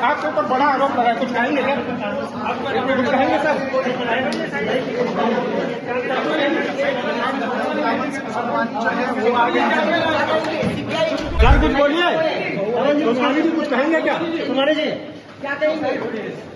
आपके ऊपर बड़ा आरोप लगा है, कुछ कहेंगे क्या? कुछ कहेंगे सर? कुछ बोलिए, सोनवानी जी कुछ कहेंगे क्या? तुम्हारे जी क्या कहेंगे?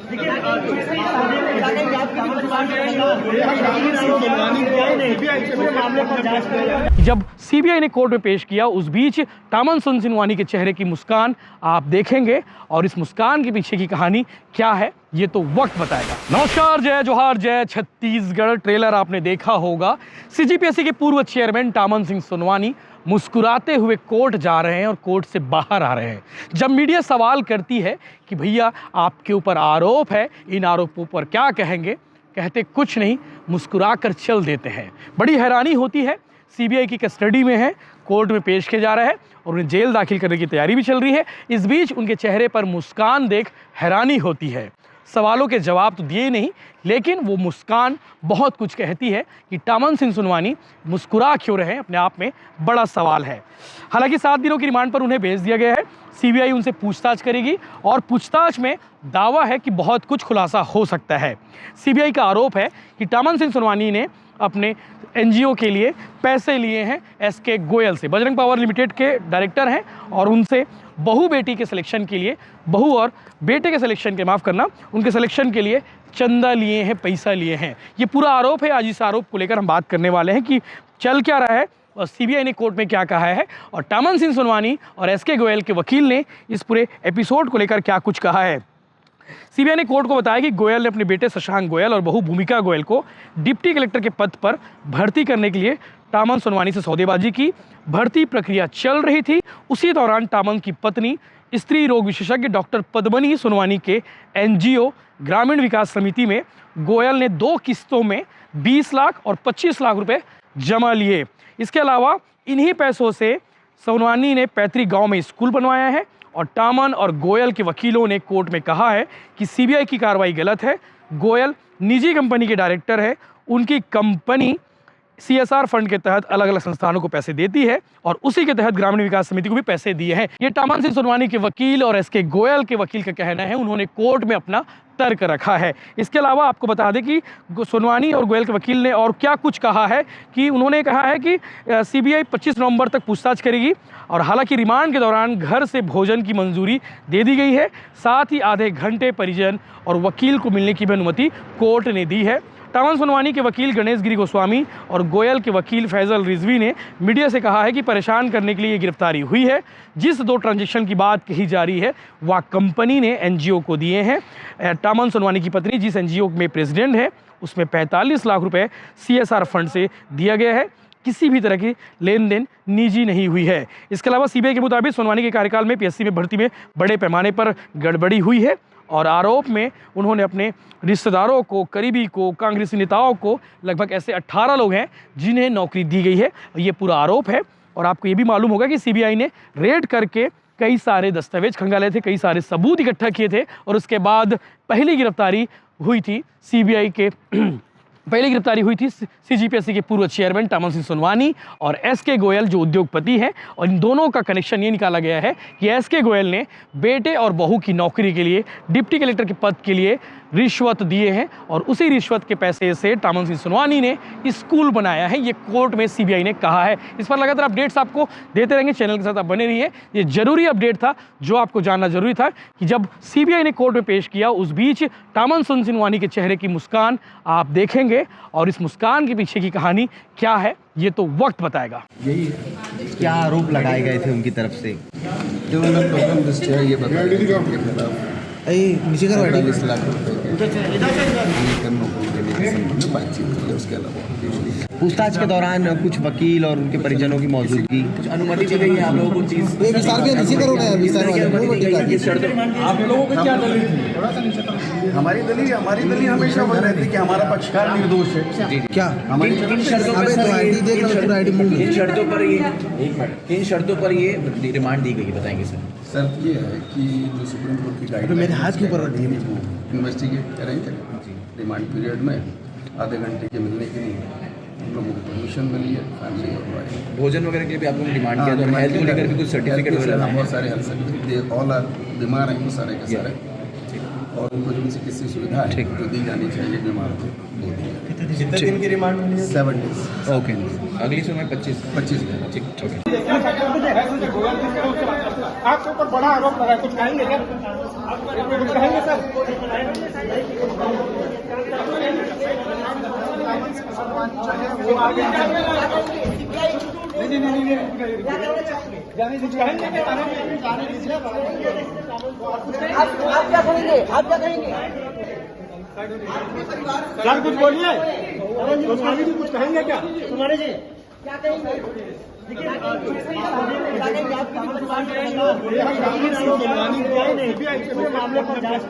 जब सीबीआई ने कोर्ट में पेश किया उस बीच तामन सुनसिनवानी के चेहरे की मुस्कान आप देखेंगे और इस मुस्कान के पीछे की कहानी क्या है ये तो वक्त बताएगा। नमस्कार, जय जोहार, जय छत्तीसगढ़। ट्रेलर आपने देखा होगा। सीजीपीएससी के पूर्व चेयरमैन तामन सिंह सोनवानी मुस्कुराते हुए कोर्ट जा रहे हैं और कोर्ट से बाहर आ रहे हैं। जब मीडिया सवाल करती है कि भैया आपके ऊपर आरोप है, इन आरोपों पर क्या कहेंगे, कहते कुछ नहीं, मुस्कुरा कर चल देते हैं। बड़ी हैरानी होती है, सीबीआई की कस्टडी में है, कोर्ट में पेश किया जा रहा है और उन्हें जेल दाखिल करने की तैयारी भी चल रही है। इस बीच उनके चेहरे पर मुस्कान देख हैरानी होती है। सवालों के जवाब तो दिए नहीं, लेकिन वो मुस्कान बहुत कुछ कहती है कि तामन सिंह सोनवानी मुस्कुरा क्यों रहे हैं, अपने आप में बड़ा सवाल है। हालांकि 7 दिनों की रिमांड पर उन्हें भेज दिया गया है। सीबीआई उनसे पूछताछ करेगी और पूछताछ में दावा है कि बहुत कुछ खुलासा हो सकता है। सीबीआई का आरोप है कि तामन सिंह सोनवानी ने अपने एनजीओ के लिए पैसे लिए हैं एसके गोयल से। बजरंग पावर लिमिटेड के डायरेक्टर हैं और उनसे बहू बेटी के सिलेक्शन के लिए, बहू और बेटे के सिलेक्शन के, माफ़ करना, उनके सिलेक्शन के लिए चंदा लिए हैं, पैसा लिए हैं। ये पूरा आरोप है। आज इस आरोप को लेकर हम बात करने वाले हैं कि चल क्या रहा है और सीबीआई ने कोर्ट में क्या कहा है और तामन सिंह सोनवानी और एसके गोयल के वकील ने इस पूरे एपिसोड को लेकर क्या कुछ कहा है। सीबीआई ने कोर्ट को बताया कि गोयल ने अपने बेटे शशांक गोयल और बहू भूमिका गोयल को डिप्टी कलेक्टर के पद पर भर्ती करने के लिए तामन सोनवानी से सौदेबाजी की। भर्ती प्रक्रिया चल रही थी, उसी दौरान तामन की पत्नी स्त्री रोग विशेषज्ञ डॉक्टर पद्मनी सोनवानी के एनजीओ ग्रामीण विकास समिति में गोयल ने 2 किस्तों में 20 लाख और 25 लाख रुपए जमा लिए। इसके अलावा इन्हीं पैसों से सोनवानी ने पैतृक गांव में स्कूल बनवाया है और तामन और गोयल के वकीलों ने कोर्ट में कहा है कि सीबीआई की कार्रवाई गलत है। गोयल निजी कंपनी के डायरेक्टर है, उनकी कंपनी सीएसआर फंड के तहत अलग अलग संस्थानों को पैसे देती है और उसी के तहत ग्रामीण विकास समिति को भी पैसे दिए हैं। ये तामन सिंह सोनवानी के वकील और एसके गोयल के वकील का कहना है। उन्होंने कोर्ट में अपना तर्क रखा है। इसके अलावा आपको बता दें कि सोनवानी और गोयल के वकील ने और क्या कुछ कहा है कि उन्होंने कहा है कि सीबीआई 25 नवंबर तक पूछताछ करेगी और हालांकि रिमांड के दौरान घर से भोजन की मंजूरी दे दी गई है। साथ ही आधे घंटे परिजन और वकील को मिलने की भी अनुमति कोर्ट ने दी है। तामन सोनवानी के वकील गणेश गिरी गोस्वामी और गोयल के वकील फैजल रिजवी ने मीडिया से कहा है कि परेशान करने के लिए ये गिरफ्तारी हुई है। जिस 2 ट्रांजैक्शन की बात कही जा रही है वह कंपनी ने एनजीओ को दिए हैं। तामन सोनवानी की पत्नी जिस एनजीओ में प्रेसिडेंट है उसमें 45 लाख रुपए सीएसआर फंड से दिया गया है। किसी भी तरह की लेन देन निजी नहीं हुई है। इसके अलावा सीबीआई के मुताबिक सोनवानी के कार्यकाल में पीएससी में भर्ती में बड़े पैमाने पर गड़बड़ी हुई है और आरोप में उन्होंने अपने रिश्तेदारों को, करीबी को, कांग्रेसी नेताओं को, लगभग ऐसे 18 लोग हैं जिन्हें नौकरी दी गई है। ये पूरा आरोप है और आपको ये भी मालूम होगा कि सीबीआई ने रेड करके कई सारे दस्तावेज खंगाले थे, कई सारे सबूत इकट्ठा किए थे और उसके बाद पहली गिरफ्तारी हुई थी सीबीआई के पहली गिरफ्तारी हुई थी सीजीपीएससी के पूर्व चेयरमैन तामन सिंह सोनवानी और एसके गोयल जो उद्योगपति हैं। और इन दोनों का कनेक्शन ये निकाला गया है कि एसके गोयल ने बेटे और बहू की नौकरी के लिए डिप्टी कलेक्टर के पद के लिए रिश्वत दिए हैं और उसी रिश्वत के पैसे से तामन सिंह सोनवानी ने स्कूल बनाया है। ये कोर्ट में सीबीआई ने कहा है। इस पर लगातार अपडेट्स आपको देते रहेंगे, चैनल के साथ आप बने रहिए। ये जरूरी अपडेट था जो आपको जानना जरूरी था कि जब सीबीआई ने कोर्ट में पेश किया उस बीच तामन सिंह सोनवानी के चेहरे की मुस्कान आप देखेंगे और इस मुस्कान के पीछे की कहानी क्या है ये तो वक्त बताएगा। यही क्या आरोप लगाए गए थे उनकी तरफ से? जो उन्होंने प्रोग्राम दृष्टि है ये बताया उनके खिलाफ नीचे करो 40 लाख रुपए के नौकरी देने के संबंध में बातचीत हुई है। उसके अलावा पूछताछ के दौरान कुछ वकील और उनके परिजनों की मौजूदगी, कुछ अनुमति दी गई है आप लोगों को चीज? नीचे करो ना विस्तार आप लोगों की क्या दलील थी? हमारी दलील हमेशा वह रहती कि हमारा पक्षकार निर्दोष है। क्या हमारी किन शर्तों पर ये रिमांड दी गई बताएंगे सर? शर्त ये है कि जो सुप्रीम कोर्ट की गाइडलाइन मेरे हाथ के ऊपर रखिए। इन्वेस्टिगेट करेंगे रिमांड पीरियड में आधे घंटे के मिलने के लिए हम लोगों को परमिशन मिली है फैमिली और वाइफ। भोजन वगैरह के लिए भी आप लोगों ने डिमांड किया तो हेल्थ को लेकर भी कुछ सर्टिफिकेट वगैरह? बहुत सारे हेल्थ सर्टिफिकेट ऑल आर बीमार हैं वो सारे के सारे और उनको जो किसी किसी सुविधा है जो दी जानी चाहिए बीमार को वो दी जाए। कितने दिन की रिमांड मिली है? 7 डेज। ओके अगली सुनवाई 25 दिन। ठीक ओके आपके ऊपर बड़ा आरोप लगा है, कुछ कहेंगे क्या? कुछ कहेंगे सर? नहीं, कुछ कहेंगे क्या? आप क्या करेंगे? आप क्या करेंगे? सर कुछ बोलिए। तुम्हारे जी कुछ कहेंगे क्या? तुम्हारे जी क्या करेंगे? आपकी मामले पर जांच